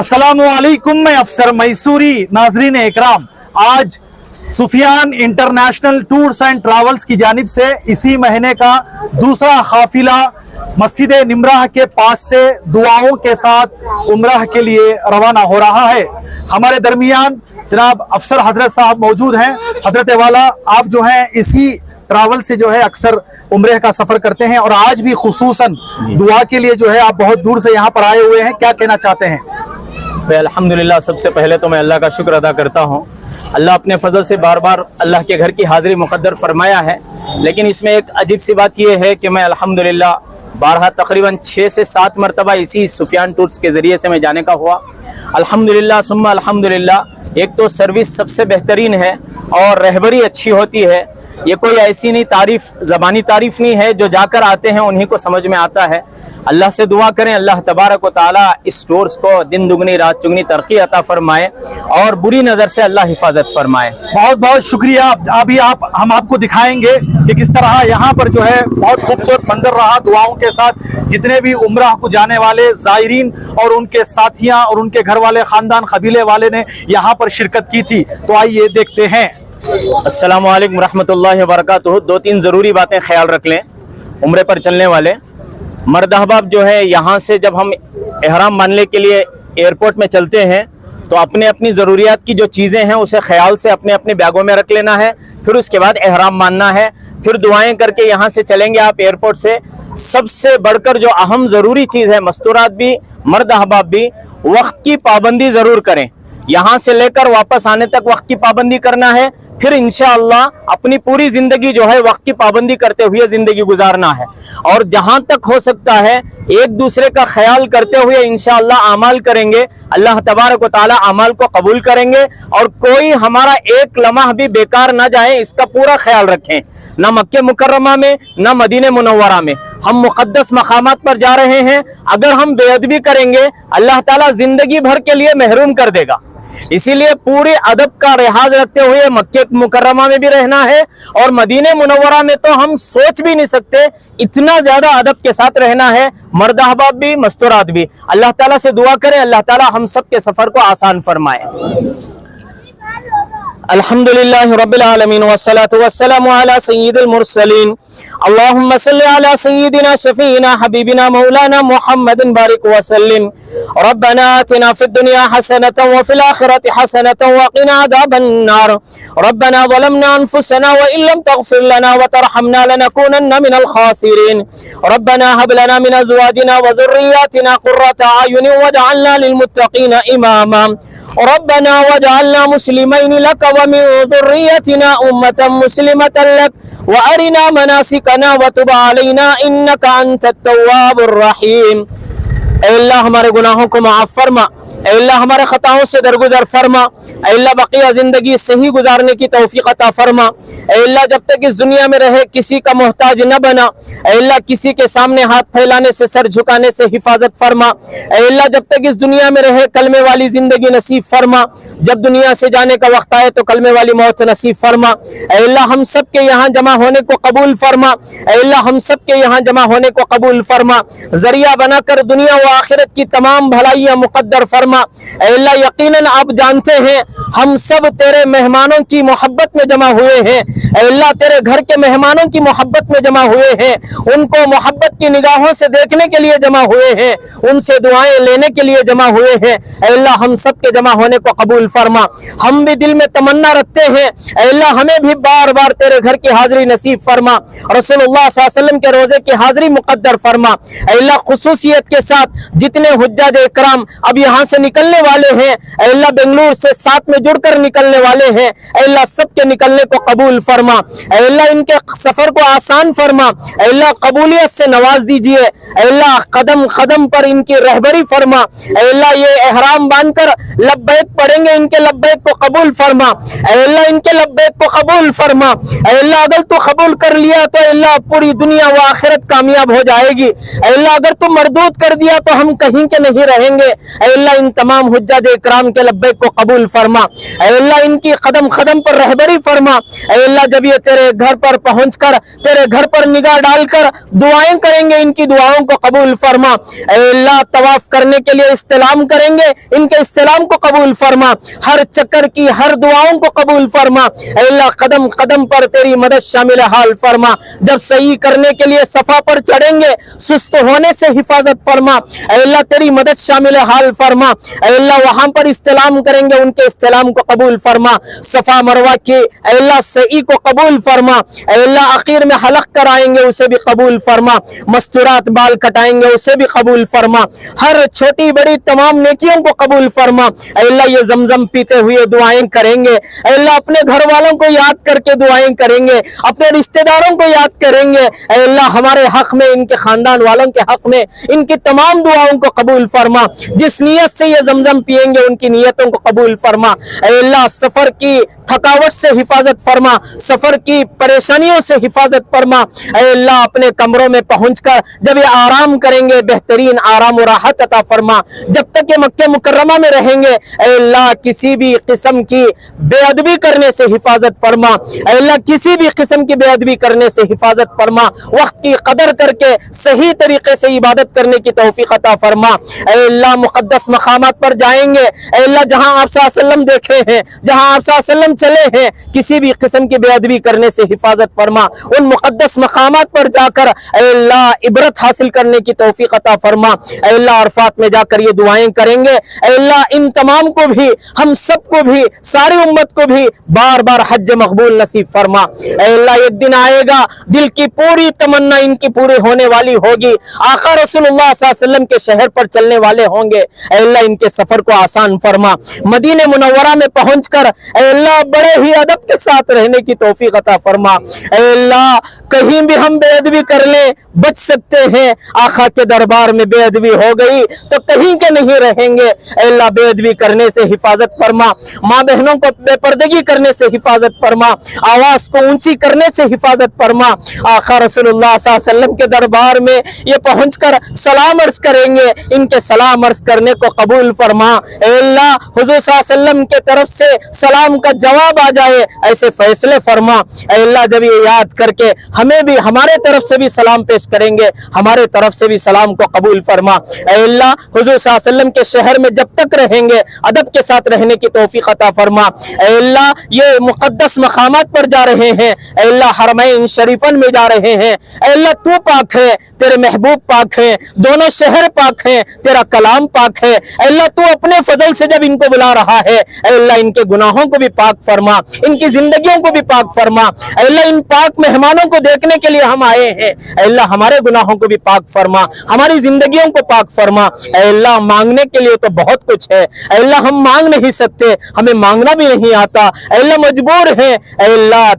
अस्सलामु अलैकुम, मैं अफसर मैसूरी। नाजरीन इकराम, आज Sufiyan international tours and travels की जानिब से इसी महीने का दूसरा काफिला मस्जिद निमराह के पास से दुआओं के साथ उम्रह के लिए रवाना हो रहा है। हमारे दरमियान जनाब अफसर हजरत साहब मौजूद हैं। हजरत वाला, आप जो हैं इसी ट्रैवल से जो है अक्सर उम्रह का सफर करते हैं और आज भी खुसूसन दुआ के लिए जो है आप बहुत दूर से यहाँ पर आए हुए हैं, क्या कहना चाहते हैं? अल्हम्दुलिल्लाह, सबसे पहले तो मैं अल्लाह का शुक्र अदा करता हूँ। अल्लाह अपने फजल से बार बार अल्लाह के घर की हाजिरी मुकद्दर फरमाया है। लेकिन इसमें एक अजीब सी बात यह है कि मैं अल्हम्दुलिल्लाह बारहा तकरीबन 6 से 7 मरतबा इसी सुफियान टूर्स के ज़रिए से मैं जाने का हुआ। अल्हम्दुलिल्लाह सुम्मा अल्हम्दुलिल्लाह। एक तो सर्विस सबसे बेहतरीन है और रहबरी अच्छी होती है। ये कोई ऐसी नहीं तारीफ, ज़बानी तारीफ नहीं है, जो जाकर आते हैं उन्हीं को समझ में आता है। अल्लाह से दुआ करें अल्लाह तबारक व तआला इस टूर्स को दिन दुगनी रात चुगनी तरक्की अता फरमाए और बुरी नज़र से अल्लाह हिफाजत फरमाए। बहुत बहुत शुक्रिया। अभी हम आपको दिखाएंगे कि किस तरह यहाँ पर जो है बहुत खूबसूरत मंजर रहा दुआओं के साथ। जितने भी उम्रह को जाने वाले ज़ायरीन और उनके साथियाँ और उनके घर वाले ख़ानदान कबीले वाले ने यहाँ पर शिरकत की थी। तो आइए देखते हैं। अस्सलामु अलैकुम रहमतुल्लाहि व बरकातुहू। 2-3 ज़रूरी बातें ख्याल रख लें उम्रे पर चलने वाले मर्द अहबाब जो है, यहाँ से जब हम एहराम बांधने के लिए एयरपोर्ट में चलते हैं तो अपने अपनी ज़रूरियात की जो चीज़ें हैं उसे ख्याल से अपने अपने बैगों में रख लेना है। फिर उसके बाद एहराम बांधना है, फिर दुआएं करके यहाँ से चलेंगे आप एयरपोर्ट से। सबसे बढ़कर जो अहम ज़रूरी चीज़ है, मस्तूरात भी मर्द अहबाब भी वक्त की पाबंदी ज़रूर करें। यहाँ से लेकर वापस आने तक वक्त की पाबंदी करना है। फिर इंशाअल्लाह अपनी पूरी जिंदगी जो है वक्त की पाबंदी करते हुए जिंदगी गुजारना है। और जहां तक हो सकता है एक दूसरे का ख्याल करते हुए इंशाअल्लाह अमाल करेंगे। अल्लाह तबारक व तआला अमाल को कबूल करेंगे और कोई हमारा एक लम्हा भी बेकार ना जाए, इसका पूरा ख्याल रखें। ना मक्के मुकर्रमा में ना मदीने मुनव्वरा में, हम मुकद्दस मकामात पर जा रहे हैं। अगर हम बेअदबी करेंगे अल्लाह ताला जिंदगी भर के लिए महरूम कर देगा। इसीलिए पूरे अदब का लिहाज रखते हुए मक्के मुकर्रमा में भी रहना है और मदीने मुनव्वरा में तो हम सोच भी नहीं सकते, इतना ज्यादा अदब के साथ रहना है। मर्द अहबाब भी मस्तूरात भी। अल्लाह ताला से दुआ करें अल्लाह ताला हम सब के सफर को आसान फरमाए। अल्हम्दुलिल्लाहि रब्बिल आलमीन वस्सलातु वस्सलामु अला सय्यिदिल मुरसलीन। अल्लाहुम्मा सल्लि अला सय्यिदिना शफीना हबीबिना मौलाना मुहम्मदिन बारिक वसल्लिम। रब्बना आतिना फिद दुनिया हसनतन व फिल आखिरति हसनतन व क़िना अज़ाबन नार। रब्बना ज़लमना अनफुसना व इन लम तग़फिर लना व तरहमना लनकूनन्ना मिनल ख़ासिरीन। रब्बना हब लना मिन अज़वाजिना व ज़ुर्रिय्यातिना क़ुर्रता अयुनिन वजअलना लिलमुत्तक़ीना इमामा। रब्बना वजअलना मुस्लिमैन लक व मिन ज़ुर्रिय्यतिना उम्मतन मुस्लिमतन लक व अरिना मनासिकना व तुब अलैना इन्नका अंतत तव्वाबुर रहीम। ऐ अल्लाह हमारे गुनाहों को माफ़ फरमा, ऐ अल्लाह हमारे खताओं से दरगुजर फरमा, ऐ अल्लाह बकिया जिंदगी सही गुजारने की तौफीक अता फरमा। ऐ अल्लाह जब तक इस दुनिया में रहे किसी का मोहताज न बना। ऐ अल्लाह किसी के सामने हाथ फैलाने से, सर झुकाने से हिफाजत फरमा। ऐ अल्लाह जब तक इस दुनिया में रहे कलमे वाली जिंदगी नसीब फरमा। जब दुनिया से जाने का वक्त आए तो कलमे वाली मौत नसीब फरमा। ऐ अल्लाह हम सब के यहाँ जमा होने को कबूल फरमा। ऐ अल्लाह हम सब के यहाँ जमा होने को कबूल फरमा। जरिया बनाकर दुनिया व आखिरत की तमाम भलाइयाँ मुकद्दर फरमा। ऐ अल्लाह यकीनन आप जानते हैं हम सब तेरे मेहमानों की मोहब्बत में जमा हुए हैं। ऐ अल्लाह तेरे घर के मेहमानों की मोहब्बत में जमा हुए हैं, उनको मोहब्बत की निगाहों से देखने के लिए जमा हुए हैं, उनसे दुआएं लेने के लिए जमा हुए हैं। ऐ अल्लाह हम सब के जमा होने को कबूल फरमा। हम भी दिल में तमन्ना रखते हैं, ऐ अल्लाह हमें भी बार बार तेरे घर की हाजिरी नसीब फरमा। रसूलुल्लाह सल्लल्लाहु अलैहि वसल्लम के रोजे की हाजिरी मुकद्दर फरमा। ऐ अल्लाह खुसूसियत के साथ जितने हुज्जाज इकराम अब यहाँ से निकलने वाले हैं, ऐ अल्लाह बेंगलुरु से साथ में जुड़कर निकलने वाले हैं, ऐ अल्लाह सबके निकलने को कबूल फरमा। ऐ अल्लाह इनके सफर को आसान फरमा। ऐ अल्लाह कबूलियत से नवाज दीजिए। ऐ अल्लाह कदम कदम पर इनकी रहबरी फरमा। ऐ अल्लाह ये एहराम बांधकर लब्बैक पढ़ेंगे इनके लब्बैक को कबूल फरमा। ऐ अल्लाह इनके लब्बैक को कबूल फरमा। ऐ अल्लाह अगर तू कबूल कर लिया तो अल्लाह पूरी दुनिया व आखिरत कामयाब हो जाएगी। ऐ अल्लाह अगर तू मरदूद कर दिया तो हम कहीं के नहीं रहेंगे। ऐ अल्लाह इन तमाम हुज्जाज इकराम के लब्बैक को कबूल फरमा। ऐ अल्लाह इनकी कदम कदम पर रहबरी फरमा। ऐ अल्लाह जब ये तेरे घर पर पहुंचकर तेरे घर पर निगाह डालकर दुआएं करेंगे इनकी दुआओं को कबूल फरमा। ऐ अल्लाह तवाफ करने के लिए इस्तिलाम करेंगे इनके इस्तिलाम को कबूल फरमा। हर चक्कर की हर दुआओं को कबूल फरमा। ऐ अल्लाह कदम कदम पर तेरी मदद शामिल हाल फरमा। जब सही करने के लिए सफा पर चढ़ेंगे सुस्त होने से हिफाजत फरमा। ऐ अल्लाह तेरी मदद शामिल हाल फरमा। ऐ अल्लाह वहां पर इस्तिलाम करेंगे उनके इस्तिलाम को कबूल फरमा। सफा मरवा के ऐ अल्लाह सही को कबूल फरमा। ऐ अल्लाह आखिर में हलक कराएंगे उसे भी कबूल फरमा। मस्तूरात बाल कटाएंगे उसे भी कबूल फरमा। हर छोटी बड़ी तमाम नेकियों को कबूल फरमा। ऐ अल्लाह ये जमजम पीते हुए दुआएं करेंगे। ऐ अल्लाह अपने घर वालों को याद करके दुआएं करेंगे अपने रिश्तेदारों को याद करेंगे। ऐ अल्लाह हमारे हक में इनके खानदान वालों के हक में इनकी तमाम दुआओं को कबूल फरमा। जिस नियत से ये जमजम पिएंगे उनकी नियतों को कबूल फरमा। ऐ अल्लाह सफर की थकावट से हिफाजत फरमा। सफर की परेशानियों से हिफाजत फरमा। ऐ अल्लाह अपने कमरों में पहुंचकर जब ये आराम करेंगे बेहतरीन आराम और राहत अता फरमा। जब तक ये मक्के मुकर्रमा में रहेंगे ऐ अल्लाह किसी भी किस्म की बेअदबी करने से हिफाजत फरमा। ऐ अल्लाह किसी भी किस्म की बेअदबी करने से हिफाजत फरमा। वक्त की कदर करके सही तरीके से इबादत करने की तौफीक अता फरमा। ऐ अल्लाह मुकद्दस मकामात पर जाएंगे ऐ अल्लाह जहां आप सल्लल्लाहु अलैहि वसल्लम देखे हैं जहां आप सल्लल्लाहु अलैहि वसल्लम चले हैं किसी भी किस्म की बेअदबी करने से हिफाजत फरमा। उन मुकद्दस मकामात पर जाकर ऐ अल्लाह इबरत हासिल करने की तौफीक अता फरमा। ऐ अल्लाह अरफात में जाकर ये दुआएं करेंगे। ऐ अल्लाह इन तमाम को भी हम सबको भी सारी उम्मत को भी बार बार हज मकबूल नसीब फरमा। ऐ अल्लाह एक दिन आएगा दिल की पूरी तमन्ना इनकी पूरी होने वाली होगी। आका रसूलुल्लाह सल्लल्लाहु अलैहि वसल्लम के शहर पर चलने वाले होंगे। ऐ अल्लाह इनके सफर को आसान फरमा। मदीने मुनव्वरा में पहुंचकर ऐ अल्लाह बड़े ही अदब के साथ रहने की तौफीक अता फरमा। ऐ अल्लाह कहीं भी हम बेअदबी कर लें बच सकते हैं। आका के दरबार में बेअदबी हो गई तो कहीं के नहीं रहेंगे। ऐ अल्लाह बेअदबी करने से हिफाजत फरमा। माँ बहनों को बेपर्दगी करने से हिफाजत फरमा। आवाज को ऊंची करने से हिफाजत फरमा। आका रसूलुल्लाह सल्लल्लाहु अलैहि वसल्लम के दरबार में ये पहुंचकर सलाम अर्ज करेंगे इनके सलाम अर्ज करने को कबूल फरमा। ऐ अल्लाह हुजूर सल्लल्लाहु अलैहि वसल्लम के तरफ से सलाम का जवाब आ जाए ऐसे फैसले फरमा। ऐ अल्लाह जब ये याद करके हमें भी हमारे तरफ से भी सलाम पेश करेंगे हमारे तरफ से भी सलाम को कबूल फरमा। ऐ अल्लाह हुजूर सल्लल्लाहु अलैहि वसल्लम के शहर में जब तक रहेंगे अदब के साथ रहने की तौफीक अता फरमा। ऐ अल्लाह ये मुकद्दस मकामात पर जा रहे हैं। ऐ अल्लाह हरमैन शरीफन में जा रहे हैं। ऐ अल्लाह तू पाक है तेरे महबूब पाक है दोनों शहर पाक है तेरा कलाम पाक है। ऐ अल्लाह तू अपने फजल से जब इनको बुला रहा है ऐ अल्लाह इनके गुनाहों को भी पाक फरमा इनकी जिंदगियों को भी पाक फरमा। ऐ अल्लाह इन पाक मेहमानों को देखने के लिए हम आए हैं। ऐ अल्लाह हमारे गुनाहों को भी पाक फरमा हमारी जिंदगियों को पाक फरमा। ऐ अल्लाह मांगने के लिए तो बहुत कुछ है। ऐ अल्लाह हम मांग नहीं सकते हमें मांगना भी नहीं आता। ऐ अल्लाह मजबूर है। ऐ अल्लाह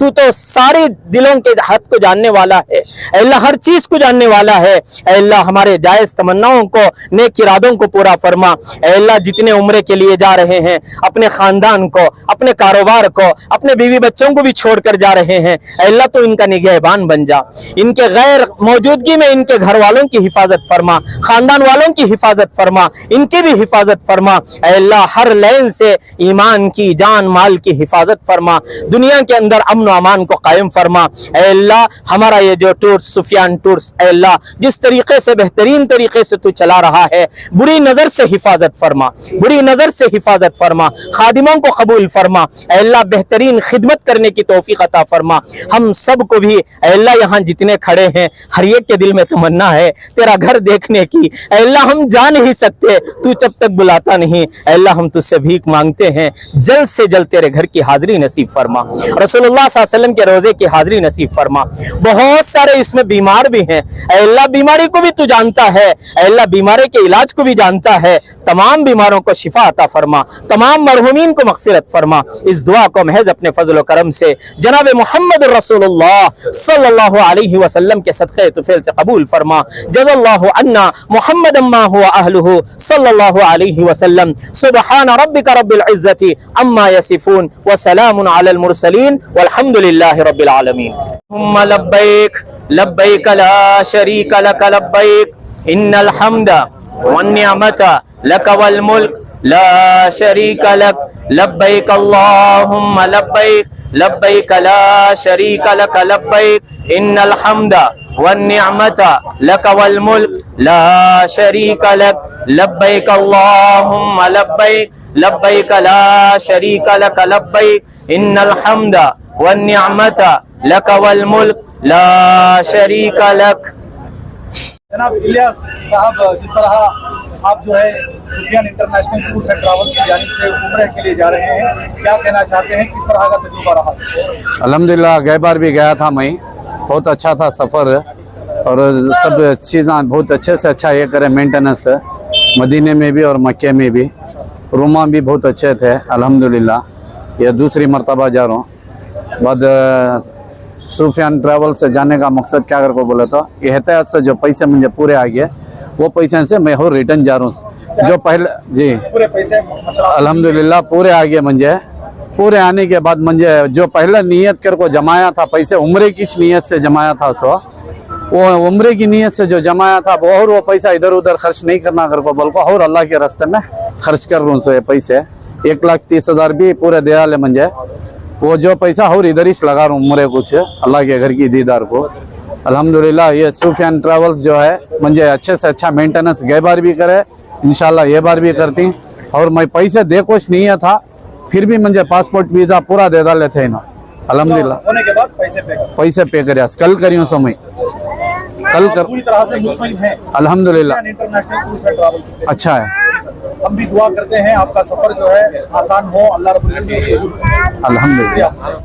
तू तो सारे दिलों के हद को जानने वाला है। ऐ अल्लाह हर चीज को जानने वाला है। ऐ अल्लाह हमारे जायज तमन्नाओं को नेक इरादों को पूरा फरमा। ऐ अल्लाह जितने उम्रे के लिए जा रहे हैं अपने खानदान को अपने कारोबार को अपने बीवी बच्चों को भी छोड़कर जा रहे हैं ऐ अल्लाह तो इनका निगहबान बन जा। इनके गैर मौजूदगी में इनके घर वालों की हिफाजत फरमा खानदान वालों की हिफाजत फरमा इनकी भी हिफाजत फरमा। ऐ अल्लाह हर लैन से ईमान की जान माल की हिफाजत फरमा दुनिया के अंदर अमन व अमान को कायम फरमा। ऐ अल्लाह हमारा ये जो टूर्स सुफियान टूर्स ऐ अल्लाह जिस तरीके से बेहतरीन तरीके से तू चला रहा है बुरी नजर से हिफाजत फरमा बुरी नजर से हिफाजत फरमा खादिमों को कबूल फरमा। ऐ अल्लाह बेहतरीन खिदमत करने की तौफीक अता फरमा। हम सब को भी ऐ अल्लाह यहाँ जितने खड़े हैं हर एक के दिल में तमन्ना है तेरा घर देखने की। ऐ अल्लाह हम जा नहीं सकते तू जब तक बुलाता नहीं। ऐ अल्लाह हम तुझसे भीख मांगते हैं जल्द से जल्द तेरे घर की हाजिरी नसीब फरमा रसूलुल्लाह सल्लल्लाहु अलैहि वसल्लम के रोजे की हाजिरी नसीब फरमा। बहुत सारे इसमें बीमार भी हैं। ऐ अल्लाह बीमारी को भी तू जानता है। ऐ अल्लाह बीमारी के इलाज को भी जानता है। तमाम बीमारों को शिफा अता फरमा तमाम मरहूमीन को मगफिरत फरमा। इस दुआ को महज अपने फजल व करम से जनाब मोहम्मद रसूलुल्लाह सल्लल्लाहु अलैहि वसल्लम के کے صدقے طفیل سے قبول فرما. جزا اللہ عنا محمد ما هو اہلہ صلی اللہ علیہ وسلم. سبحان ربک رب العزت عما یصفون وسلام علی المرسلین والحمد للہ رب العالمین. اللہم لبیک لبیک لا شریک لک لبیک ان الحمد والنعمت لک والملک لا شریک لک لبیک اللہم لبیک لبیک لا شریک لک لبیک ان الحمد والنعمت لک والملک لا شریک لک لبیک اللہم لبیک لبیک لا شریک لک لبیک ان الحمد والنعمت لک والملک لا شریک لک. جناب الیاس صاحب، جس طرح آپ جو ہے سفیان انٹرنیشنل ٹورز اینڈ ٹریولز کی جانب سے عمرہ کے لیے جا رہے ہیں، کیا کہنا چاہتے ہیں؟ کس طرح کا تجربہ رہا؟ الحمدللہ گئے بار بھی گیا تھا میں، بہت اچھا تھا سفر، اور سب چیزاں بہت اچھے سے اچھا یہ کرے مینٹیننس مدینے میں بھی اور مکے میں بھی. روما بھی بہت اچھے تھے الحمدللہ. یہ دوسری مرتبہ جا رہا ہوں. بعد سفیان ٹریول سے جانے کا مقصد کیا کر کو بولے تو احتیاط سے جو پیسے مجھے پورے آگئے وہ پیسے سے میں اور ریٹرن جا رہا ہوں. جو پہلے جی پورے پیسے الحمدللہ پورے آگئے مجھے. پورے آنے کے بعد مجھے جو پہلے نیت کر کو جمایا تھا پیسے، عمرے کی نیت سے جمایا تھا، سو وہ عمرے کی نیت سے جو جمایا تھا وہ پیسہ ادھر ادھر خرچ نہیں کرنا کر کو بلکہ اور اللہ کے راستے میں خرچ کر رہا ہوں. سو یہ پیسے 1,30,000 بھی پورے دیا لے مجھے. وہ جو پیسہ اور ادھر ہی لگا رہا ہوں عمرے کچھ اللہ کے گھر کی دیدار کو. الحمدللہ یہ سفیان ٹریولز جو ہے مجھے اچھے سے اچھا مینٹیننس گئے بار بھی کرے، انشاءاللہ یہ بار بھی کرتی. اور میں پیسے دے کچھ نہیں تھا، پھر بھی مجھے پاسپورٹ ویزا پورا دے ڈالے تھے نا. الحمدللہ ہونے کے بعد پیسے پے کریا کل کریوں سو میں کل کر پوری طرح سے مطمئن ہیں الحمدللہ. International tours and travels. اچھا ہے، ہم بھی دعا کرتے ہیں آپ کا سفر جو ہے آسان ہو، اللہ رب العزت الحمدللہ.